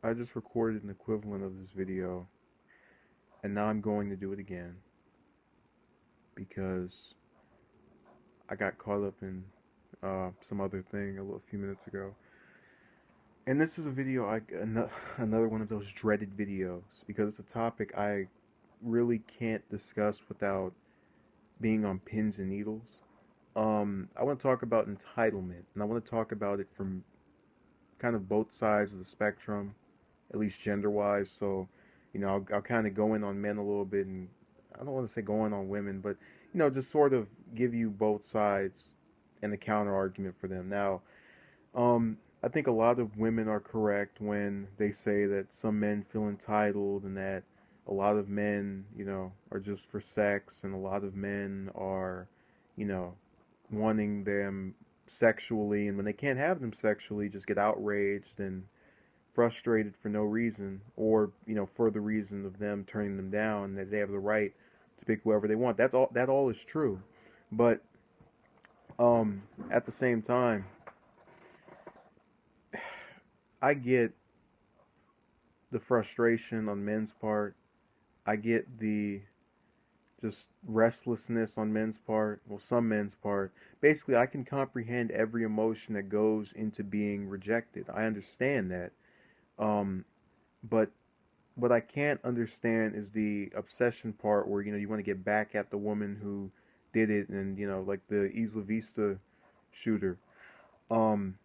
I just recorded an equivalent of this video, and now I'm going to do it again because I got caught up in some other thing a few minutes ago. And this is a video, another one of those dreaded videos because it's a topic I really can't discuss without being on pins and needles. I want to talk about entitlement, and I want to talk about it from kind of both sides of the spectrum, at least gender wise. So, I'll kind of go in on men a little bit, and I don't want to say go in on women, but just sort of give you both sides and the counter argument for them. Now, I think a lot of women are correct when they say that some men feel entitled and that a lot of men, are just for sex, and a lot of men are, you know, wanting them sexually, and when they can't have them sexually, just get outraged and frustrated for no reason, or for the reason of them turning them down, that they have the right to pick whoever they want. That all is true, but at the same time, I get the frustration on men's part. I get the just restlessness on men's part, well, some men's part. Basically, I can comprehend every emotion that goes into being rejected. I understand that. um but what I can't understand is the obsession part where you want to get back at the woman who did it, and like the Isla Vista shooter. Um,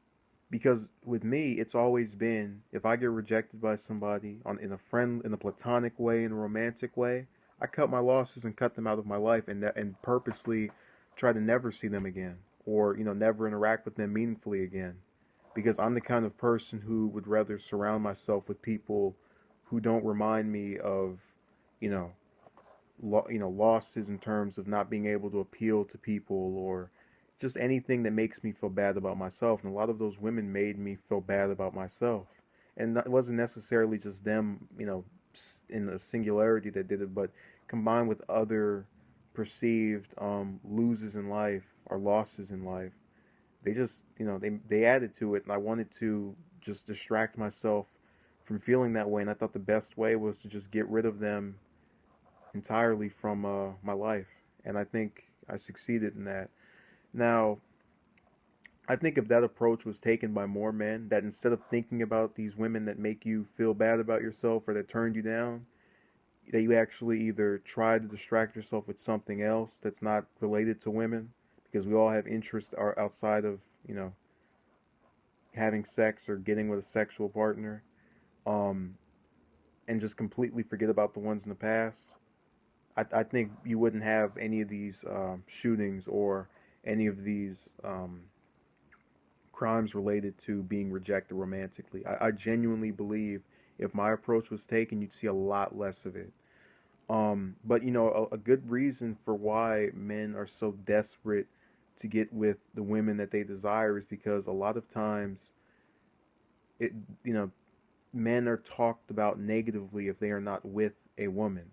because with me, it's always been, if I get rejected by somebody in a platonic way, in a romantic way, I cut my losses and cut them out of my life, and purposely try to never see them again, or never interact with them meaningfully again, because I'm the kind of person who would rather surround myself with people who don't remind me of, you know, losses in terms of not being able to appeal to people, or just anything that makes me feel bad about myself. And a lot of those women made me feel bad about myself. And it wasn't necessarily just them, in a singularity that did it, but combined with other perceived losses in life or losses in life, they just, they added to it. And I wanted to just distract myself from feeling that way. And I thought the best way was to just get rid of them entirely from my life, and I think I succeeded in that. Now, I think if that approach was taken by more men, that instead of thinking about these women that make you feel bad about yourself or that turned you down, that you actually either try to distract yourself with something else that's not related to women, because we all have interests are outside of having sex or getting with a sexual partner, um, and just completely forget about the ones in the past. I think you wouldn't have any of these shootings or any of these crimes related to being rejected romantically. I genuinely believe if my approach was taken, you'd see a lot less of it. But a good reason for why men are so desperate to get with the women that they desire is because a lot of times it you know men are talked about negatively if they are not with a woman.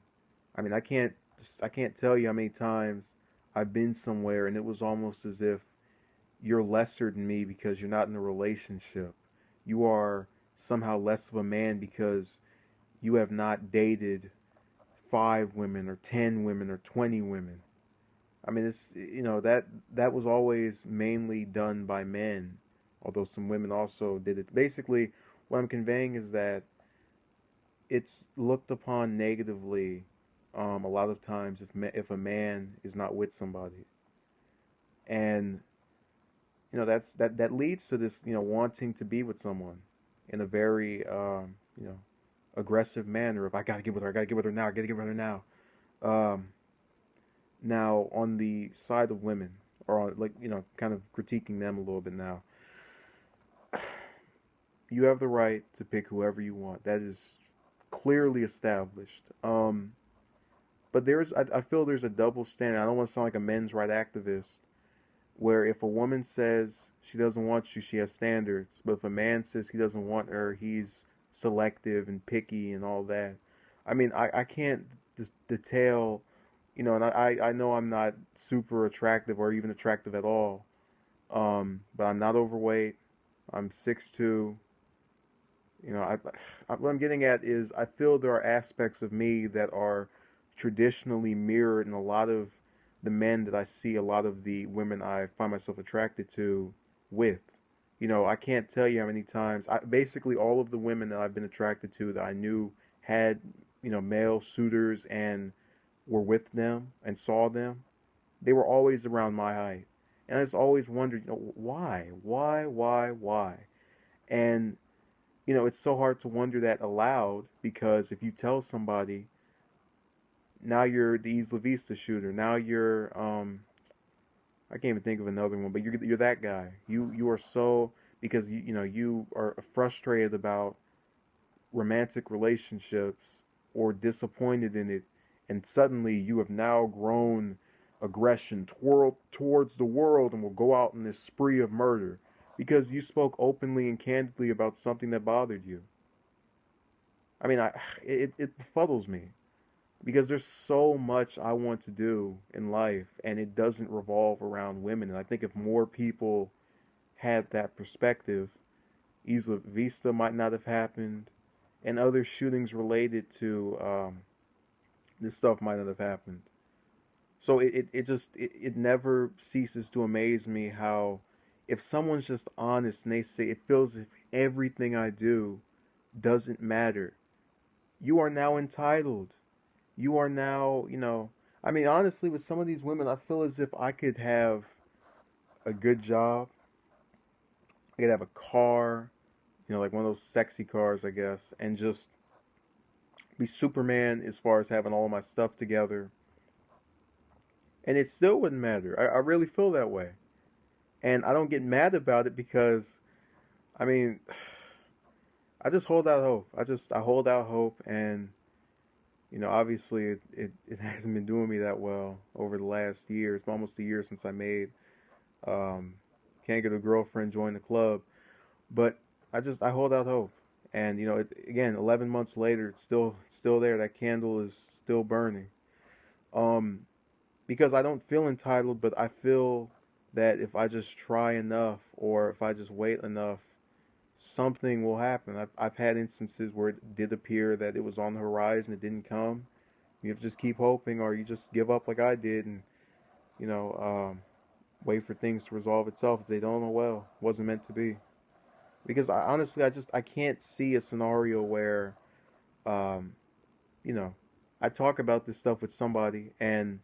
I mean, I can't tell you how many times I've been somewhere and it was almost as if you're lesser than me because you're not in a relationship. You are somehow less of a man because you have not dated 5 women or 10 women or 20 women. I mean, it's that was always mainly done by men, although some women also did it. Basically, what I'm conveying is that it's looked upon negatively a lot of times if a man is not with somebody, and that leads to this wanting to be with someone in a very you know aggressive manner. If I gotta get with her, I gotta get with her now. I gotta get with her now. Um, Now on the side of women, or on, like kind of critiquing them a little bit now, you have the right to pick whoever you want. That is clearly established. But I feel there's a double standard. I don't want to sound like a men's right activist, where if a woman says she doesn't want you, she has standards. But if a man says he doesn't want her, he's selective and picky and all that. I mean, I can't just detail, and I know I'm not super attractive or even attractive at all. But I'm not overweight. I'm 6'2". You know, what I'm getting at is I feel there are aspects of me that are traditionally mirrored in a lot of the men that I see, a lot of the women I find myself attracted to with. You know, I can't tell you how many times, basically all of the women that I've been attracted to that I knew had, you know, male suitors and were with them and saw them, they were always around my height. And I just always wondered, you know, why? Why? And you know, it's so hard to wonder that aloud because if you tell somebody, now you're the Isla Vista shooter, now you're I can't even think of another one, but you're that guy. You are so because you know you are frustrated about romantic relationships or disappointed in it, and suddenly you have now grown aggression towards the world and will go out in this spree of murder because you spoke openly and candidly about something that bothered you. I mean, it befuddles me because there's so much I want to do in life, and it doesn't revolve around women. And I think if more people had that perspective, Isla Vista might not have happened, and other shootings related to this stuff might not have happened. So it never ceases to amaze me how if someone's just honest and they say it feels as if everything I do doesn't matter, you are now entitled. You are now, you know, I mean, honestly, with some of these women, I feel as if I could have a good job. I could have a car, you know, like one of those sexy cars, I guess, and just be Superman as far as having all of my stuff together. And it still wouldn't matter. I really feel that way. And I don't get mad about it because, I mean, I just hold out hope. I hold out hope. And, you know, obviously it hasn't been doing me that well over the last year. It's almost a year since I made Um, can't get a girlfriend, join the club. But I hold out hope. And you know, again, 11 months later, it's still there. That candle is still burning. Um, because I don't feel entitled, but I feel that if I just try enough, or if I just wait enough, something will happen. I've had instances where it did appear that it was on the horizon, it didn't come. You have to just keep hoping, or you just give up like I did, and you know, wait for things to resolve itself. If they don't, oh well, wasn't meant to be. Because honestly, I can't see a scenario where, um, you know, I talk about this stuff with somebody and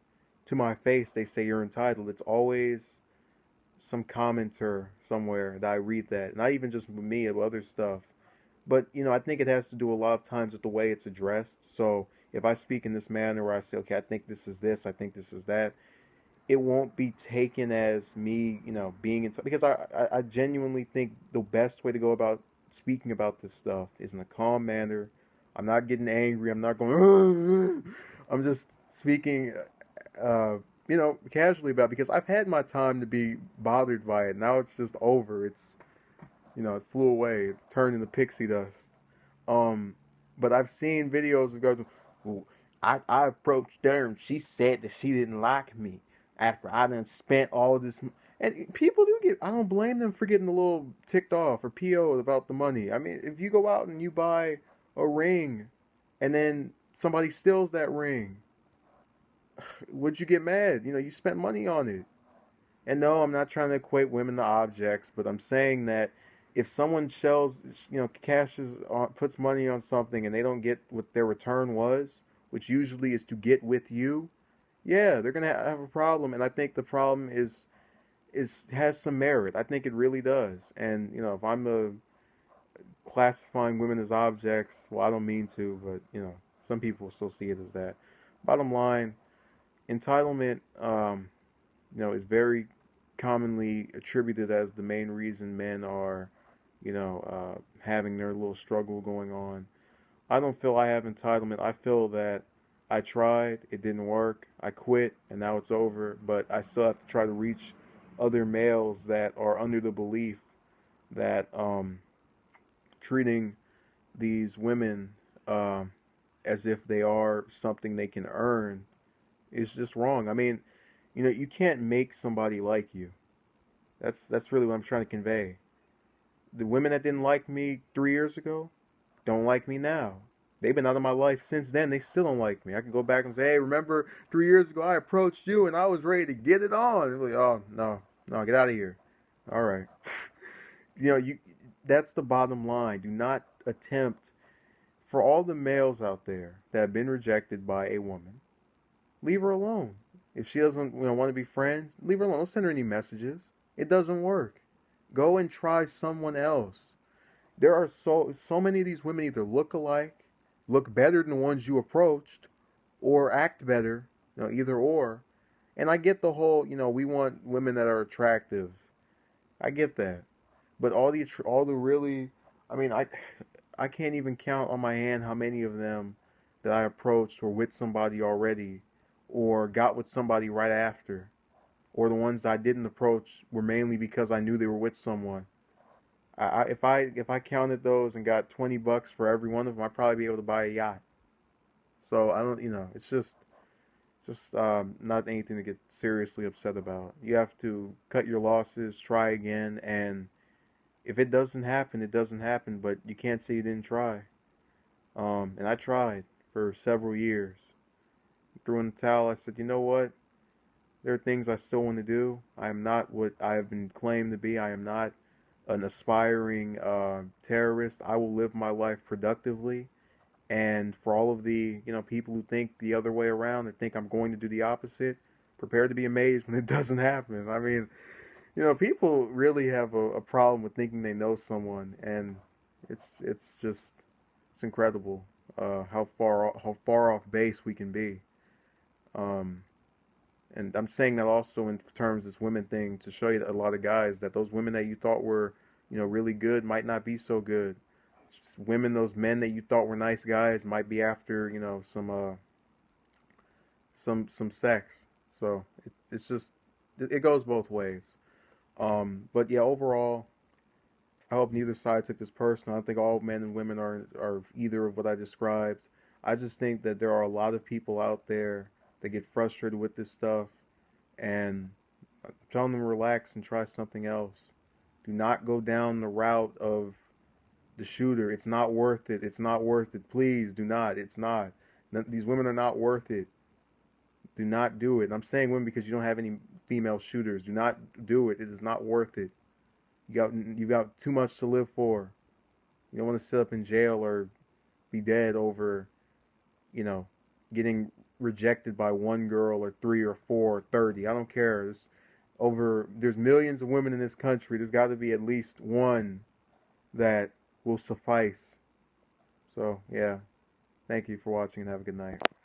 to my face they say you're entitled. It's always some commenter somewhere that I read that, not even just with me, but other stuff. But you know, I think it has to do a lot of times with the way it's addressed. So if I speak in this manner where I say, okay, I think this is this, I think this is that, it won't be taken as me, you know, being in because I genuinely think the best way to go about speaking about this stuff is in a calm manner. I'm not getting angry. I'm not going. I'm just speaking, uh, you know, casually about it because I've had my time to be bothered by it. Now it's just over. It's you know, it flew away, it turned into pixie dust. Um, but I've seen videos of guys. Well, I approached her and she said that she didn't like me after I done spent all this. And people do get. I don't blame them for getting a little ticked off or PO'd about the money. I mean, if you go out and you buy a ring, and then somebody steals that ring, would you get mad? You know, you spent money on it. And no, I'm not trying to equate women to objects, but I'm saying that if someone shells, you know, cashes on, puts money on something and they don't get what their return was, which usually is to get with you, yeah, they're gonna have a problem. And I think the problem is has some merit. I think it really does. And you know, if I'm classifying women as objects, well, I don't mean to, but you know, some people still see it as that. Bottom line, entitlement. You know, is very commonly attributed as the main reason men are, you know, having their little struggle going on. I don't feel I have entitlement. I feel that I tried, it didn't work, I quit, and now it's over. But I still have to try to reach other males that are under the belief that treating these women as if they are something they can earn is just wrong. I mean, you know, you can't make somebody like you. That's really what I'm trying to convey. The women that didn't like me 3 years ago, don't like me now. They've been out of my life since then. They still don't like me. I can go back and say, hey, remember 3 years ago I approached you and I was ready to get it on. They're like, oh no, no, get out of here. All right. You that's the bottom line. Do not attempt, for all the males out there that have been rejected by a woman, leave her alone. If she doesn't want to be friends, leave her alone. Don't send her any messages. It doesn't work. Go and try someone else. There are so many of these women either look alike, look better than the ones you approached, or act better, either or. And I get the whole, we want women that are attractive. I get that. But all the really, I mean, I can't even count on my hand how many of them that I approached were with somebody already, or got with somebody right after, or the ones I didn't approach were mainly because I knew they were with someone. If I counted those and got $20 for every one of them, I'd probably be able to buy a yacht. So I don't, it's just not anything to get seriously upset about. You have to cut your losses, try again, and if it doesn't happen, it doesn't happen. But you can't say you didn't try. And I tried for several years. Threw in the towel. I said, you know what? There are things I still want to do. I am not what I have been claimed to be. I am not an aspiring terrorist. I will live my life productively. And for all of the people who think the other way around, and think I'm going to do the opposite, prepare to be amazed when it doesn't happen. I mean, people really have a problem with thinking they know someone, and it's incredible how far off base we can be. Um, and I'm saying that also in terms of this women thing to show you that a lot of guys, that those women that you thought were really good might not be so good. Women, those men that you thought were nice guys might be after some sex. So it's just it goes both ways. But yeah, overall, I hope neither side took this personal. I don't think all men and women are either of what I described. I just think that there are a lot of people out there that get frustrated with this stuff, and I'm telling them relax and try something else. Do not go down the route of the shooter. It's not worth it. It's not worth it. Please do not. It's not. These women are not worth it. Do not do it. And I'm saying women because you don't have any female shooters. Do not do it. It is not worth it. You got too much to live for. You don't want to sit up in jail or be dead over, getting rejected by one girl or three or four or 30. I don't care. There's millions of women in this country. There's got to be at least one that will suffice. So, yeah. Thank you for watching and have a good night.